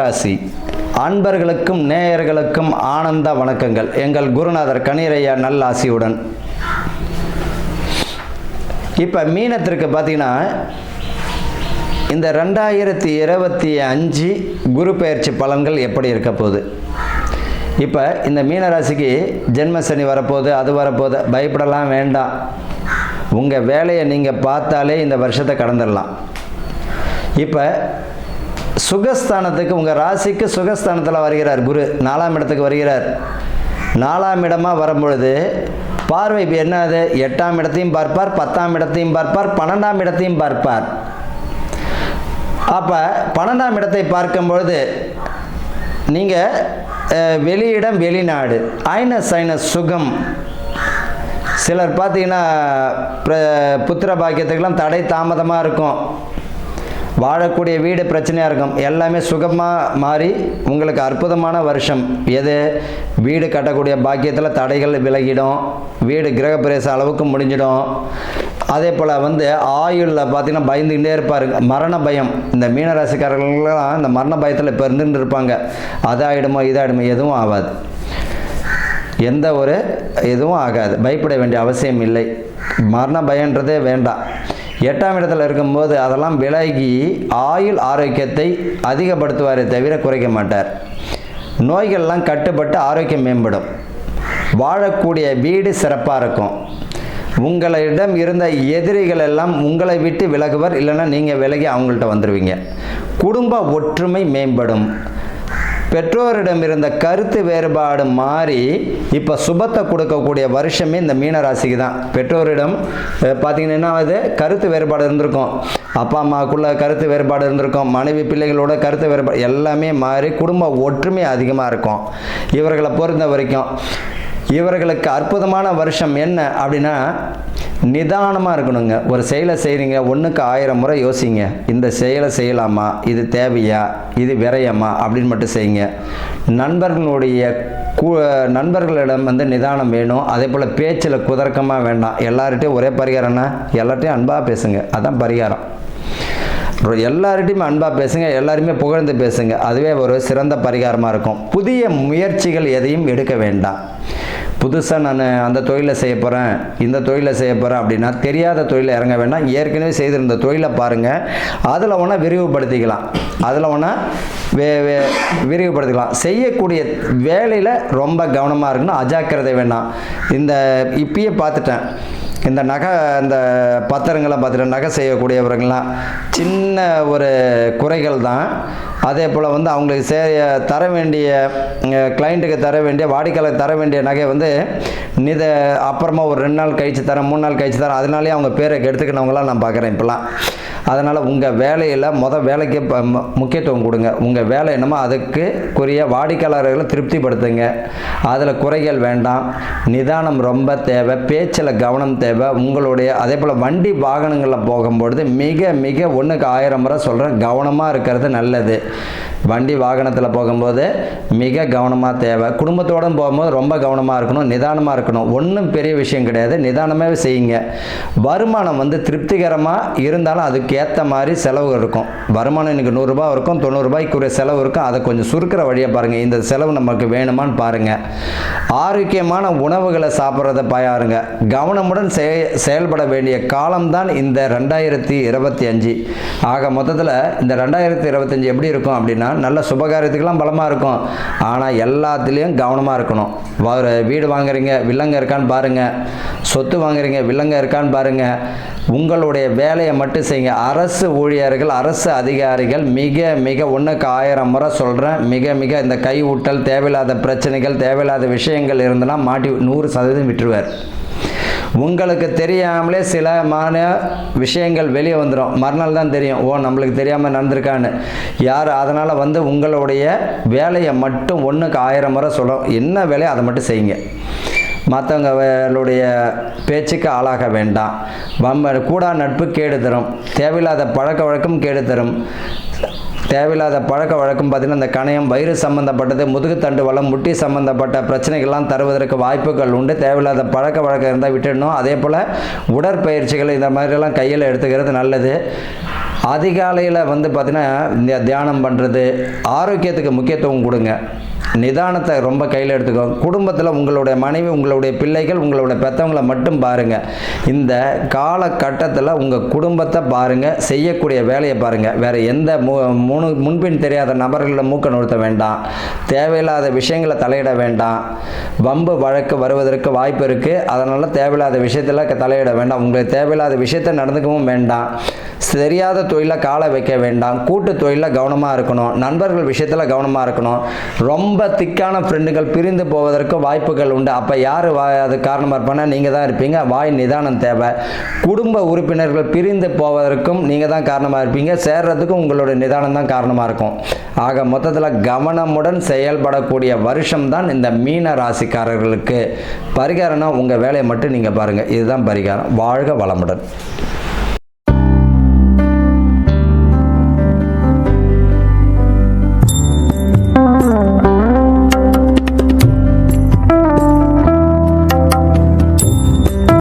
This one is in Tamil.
மீனராசி அன்பர்களுக்கும் நேயர்களுக்கும் ஆனந்த வணக்கங்கள். எங்கள் குருநாதர் கணீரையா நல்ல ஆசியுடன். இப்போ மீனத்திற்கு பார்த்தீங்கன்னா இந்த 2025 குரு பெயர்ச்சி பலன்கள் எப்படி இருக்க போகுது? இப்போ இந்த மீனராசிக்கு ஜென்ம சனி வரப்போகுது, அது வரப்போகுது, பயப்படலாம் வேண்டாம். உங்கள் வேலையை நீங்கள் பார்த்தாலே இந்த வருஷத்தை கடந்துடலாம். இப்போ சுகஸ்தானத்துக்கு உங்கள் ராசிக்கு சுகஸ்தானத்தில் வருகிறார் குரு, 4ஆம் இடத்துக்கு வருகிறார். 4ஆம் இடமாக வரும்பொழுது பார்வை இப்போ என்னது? 8ஆம் இடத்தையும் பார்ப்பார், 10ஆம் இடத்தையும் பார்ப்பார், 12ஆம் இடத்தையும் பார்ப்பார். அப்போ 12ஆம் இடத்தை பார்க்கும்பொழுது நீங்கள் வெளியிடம் வெளிநாடு ஐனஸ் சுகம். சிலர் பார்த்தீங்கன்னா புத்திர பாக்கியத்துக்கெல்லாம் தடை தாமதமாக இருக்கும், வாழக்கூடிய வீடு பிரச்சனையாக இருக்கும், எல்லாமே சுகமாக மாறி உங்களுக்கு அற்புதமான வருஷம். எது? வீடு கட்டக்கூடிய பாக்கியத்தில் தடைகள் விலகிடும், வீடு கிரகப்பிரவேச அளவுக்கு முடிஞ்சிடும். அதே போல் ஆயுளில் பார்த்தீங்கன்னா பயந்துக்கிட்டே இருப்பாருங்க, மரண பயம். இந்த மீனராசிக்காரர்கள்லாம் இந்த மரண பயத்தில் இப்போ இருந்துட்டு இருப்பாங்க. அதாயிடுமோ இதாகிடுமோ, எதுவும் ஆகாது, எந்த ஒரு எதுவும் ஆகாது, பயப்பட வேண்டிய அவசியம் இல்லை. மரண பயன்றதே வேண்டாம். 8ஆம் இடத்துல இருக்கும்போது அதெல்லாம் விலகி ஆயுள் ஆரோக்கியத்தை அதிகப்படுத்துவாரே தவிர குறைக்க மாட்டார். நோய்கள்லாம் கட்டுப்பட்டு ஆரோக்கியம் மேம்படும். வாழக்கூடிய வீடு சிறப்பாக இருக்கும். உங்களிடம் இருந்த எதிரிகள் எல்லாம் உங்களை விட்டு விலகுவர், இல்லைன்னா நீங்கள் விலகி அவங்கள்ட்ட வந்துடுவீங்க. குடும்ப ஒற்றுமை மேம்படும். பெற்றோரிடம் இருந்த கருத்து வேறுபாடு மாறி இப்போ சுபத்தை கொடுக்கக்கூடிய வருஷமே இந்த மீனராசிக்கு தான். பெற்றோரிடம் பார்த்தீங்கன்னா கருத்து வேறுபாடு இருந்திருக்கும், அப்பா அம்மாவுக்குள்ள கருத்து வேறுபாடு இருந்திருக்கும், மனைவி பிள்ளைகளோட கருத்து வேறுபாடு எல்லாமே மாறி குடும்ப ஒற்றுமை அதிகமாக இருக்கும். இவர்களை பொறுத்த வரைக்கும் இவர்களுக்கு அற்புதமான வருஷம் என்ன அப்படின்னா, நிதானமாக இருக்கணுங்க. ஒரு செயலை செய்கிறீங்க, 1க்கு 1000 முறை யோசிங்க. இந்த செயலை செய்யலாமா, இது தேவையா, இது விரையமா அப்படின்னு மட்டும் செய்யுங்க. நண்பர்களிடம் நிதானம் வேணும். அதே போல் பேச்சில் குதர்க்கமாக வேண்டாம். எல்லார்கிட்டையும் ஒரே பரிகாரம்னா எல்லார்ட்டையும் அன்பாக பேசுங்க, அதுதான் பரிகாரம். எல்லார்கிட்டையுமே அன்பாக பேசுங்க, எல்லாருமே புகழ்ந்து பேசுங்க, அதுவே ஒரு சிறந்த பரிகாரமாக இருக்கும். புதிய முயற்சிகள் எதையும் எடுக்க வேண்டாம். புதுசாக நான் அந்த தொழிலை செய்ய போகிறேன், இந்த தொழிலை செய்ய போகிறேன் அப்படின்னா தெரியாத தொழிலை இறங்க வேண்டாம். ஏற்கனவே செய்திருந்த தொழிலை பாருங்கள், அதில் ஒன்றா விரிவுபடுத்திக்கலாம், விரிவுபடுத்திக்கலாம். செய்யக்கூடிய வேலையில் ரொம்ப கவனமாக இருக்கணும், அஜாக்கிரதை வேண்டாம். இப்பயே பார்த்துட்டேன், இந்த நகை, இந்த பத்திரங்களை பார்த்துட்டு நகை செய்யக்கூடியவர்கள்லாம் சின்ன ஒரு குறைகள் தான். அதே போல் அவங்களுக்கு தர வேண்டிய கிளைண்ட்டுக்கு தர வேண்டிய வாடிக்கையாளர் தர வேண்டிய நகை அப்புறமா ஒரு 2 நாள் கழித்து தரேன், 3 நாள் கழித்து தரேன், அதனாலே அவங்க பேரை எடுத்துக்கினவங்களாம் நான் பார்க்குறேன் இப்போலாம். அதனால் உங்கள் வேலையில் வேலைக்கு முக்கியத்துவம் கொடுங்க. உங்கள் வேலை என்னமோ அதுக்குரிய வாடிக்கையாளர்களை திருப்திப்படுத்துங்க. அதில் குறைகள் வேண்டாம். நிதானம் ரொம்ப தேவை, பேச்சில் கவனம் தேவை. உங்களுடைய அதே போல் வண்டி வாகனங்களில் போகும்பொழுது மிக மிக 1க்கு 1000 முறை சொல்கிறேன், கவனமாக இருக்கிறது நல்லது. வண்டி வாகனத்தில் போகும்போது மிக கவனமாக தேவை. குடும்பத்தோடு போகும்போது ரொம்ப கவனமாக இருக்கணும், நிதானமாக இருக்கணும். ஒன்றும் பெரிய விஷயம் கிடையாது, நிதானமாகவே செய்யுங்க. வருமானம் திருப்திகரமாக இருந்தாலும் அதுக்கு ஏற்ற மாதிரி செலவு இருக்கும். வருமானம் இன்றைக்கி 100 ரூபா இருக்கும், 90 ரூபாய்க்குரிய செலவு இருக்கும். அதை கொஞ்சம் சுருக்கிற வழியாக பாருங்கள். இந்த செலவு நமக்கு வேணுமான்னு பாருங்கள். ஆரோக்கியமான உணவுகளை சாப்பிட்றத பாருங்க. கவனமுடன் செயல்பட வேண்டிய காலம்தான் இந்த 2025. ஆக மொத்தத்தில் இந்த 2025 எப்படி இருக்கும் அப்படின்னா, நல்ல சுபகாரியத்துக்கெல்லாம் பலமாக இருக்கும். ஆனால் எல்லாத்துலேயும் கவனமாக இருக்கணும். வீடு வாங்குறீங்க, வில்லங்க இருக்கான்னு பாருங்கள். சொத்து வாங்குறீங்க, வில்லங்க இருக்கான்னு பாருங்கள். உங்களுடைய வேலையை மட்டும் செய்யுங்க. அரசு ஊழியர்கள், அரசு அதிகாரிகள் மிக மிக 1க்கு 1000 முறை சொல்கிறேன், மிக மிக இந்த கை ஊட்டல், தேவையில்லாத பிரச்சனைகள், தேவையில்லாத விஷயங்கள் இருந்தனா மாட்டி 100% விட்டுருவார். உங்களுக்கு தெரியாமலே சில விஷயங்கள் வெளியே வந்துடும். மறுநாள் தான் தெரியும், ஓ நம்மளுக்கு தெரியாமல் நடந்திருக்கான்னு. யார் அதனால் உங்களுடைய வேலையை மட்டும் 1க்கு 1000 முறை சொல்லும். என்ன வேலையோ அதை மட்டும் செய்யுங்க. மற்றவங்களுடைய பேச்சுக்கு ஆளாக வேண்டாம். கூடா நட்பு கேடு தரும், தேவையில்லாத பழக்க வழக்கம் கேடு தரும். தேவையில்லாத பழக்க வழக்கம் பார்த்திங்கன்னா இந்த கணையம், வயிறு சம்மந்தப்பட்டது, முதுகுத்தண்டு வளம், முட்டி சம்மந்தப்பட்ட பிரச்சனைகள்லாம் தருவதற்கு வாய்ப்புகள் உண்டு. தேவையில்லாத பழக்க வழக்கம் இருந்தால் விட்டுடணும். அதே போல் உடற்பயிற்சிகள் இந்த மாதிரிலாம் கையில் எடுத்துக்கிறது நல்லது. அதிகாலையில் வந்து பார்த்திங்கன்னா இந்த தியானம் பண்ணுறது, ஆரோக்கியத்துக்கு முக்கியத்துவம் கொடுங்க. நிதானத்தை ரொம்ப கையில் எடுத்துக்கோ. குடும்பத்தில் உங்களுடைய மனைவி, உங்களுடைய பிள்ளைகள், உங்களுடைய பெற்றவங்களை மட்டும் பாருங்கள். இந்த காலகட்டத்தில் உங்கள் குடும்பத்தை பாருங்கள், செய்யக்கூடிய வேலையை பாருங்கள். வேறு எந்த முன்பின் தெரியாத நபர்களை மூக்க நுழைத்த வேண்டாம். தேவையில்லாத விஷயங்களை தலையிட வேண்டாம். வம்பு வழக்கு வருவதற்கு வாய்ப்பு இருக்குது. அதனால் தேவையில்லாத விஷயத்தில் தலையிட வேண்டாம். உங்களுக்கு தேவையில்லாத விஷயத்தை நடந்துக்கவும் வேண்டாம். தெரியாத தொழிலில் காலை வைக்க வேண்டாம். கூட்டு தொழிலில் கவனமாக இருக்கணும். நண்பர்கள் விஷயத்தில் கவனமாக இருக்கணும். ரொம்ப திக்கான ஃப்ரெண்டுகள் பிரிந்து போவதற்கு வாய்ப்புகள் உண்டு. அப்போ யார் அது காரணமாக இருப்பானா? நீங்கள் தான் இருப்பீங்க. வாய் நிதானம் தேவை. குடும்ப உறுப்பினர்கள் பிரிந்து போவதற்கும் நீங்கள் தான் காரணமாக இருப்பீங்க. சேர்றதுக்கும் உங்களுடைய நிதானம் தான் காரணமாக இருக்கும். ஆக மொத்தத்தில் கவனமுடன் செயல்படக்கூடிய வருஷம் தான் இந்த மீன ராசிக்காரர்களுக்கு. பரிகாரம்னா உங்கள் வேலையை மட்டும் நீங்கள் பாருங்கள். இதுதான் பரிகாரம். வாழ்க வளமுடன்.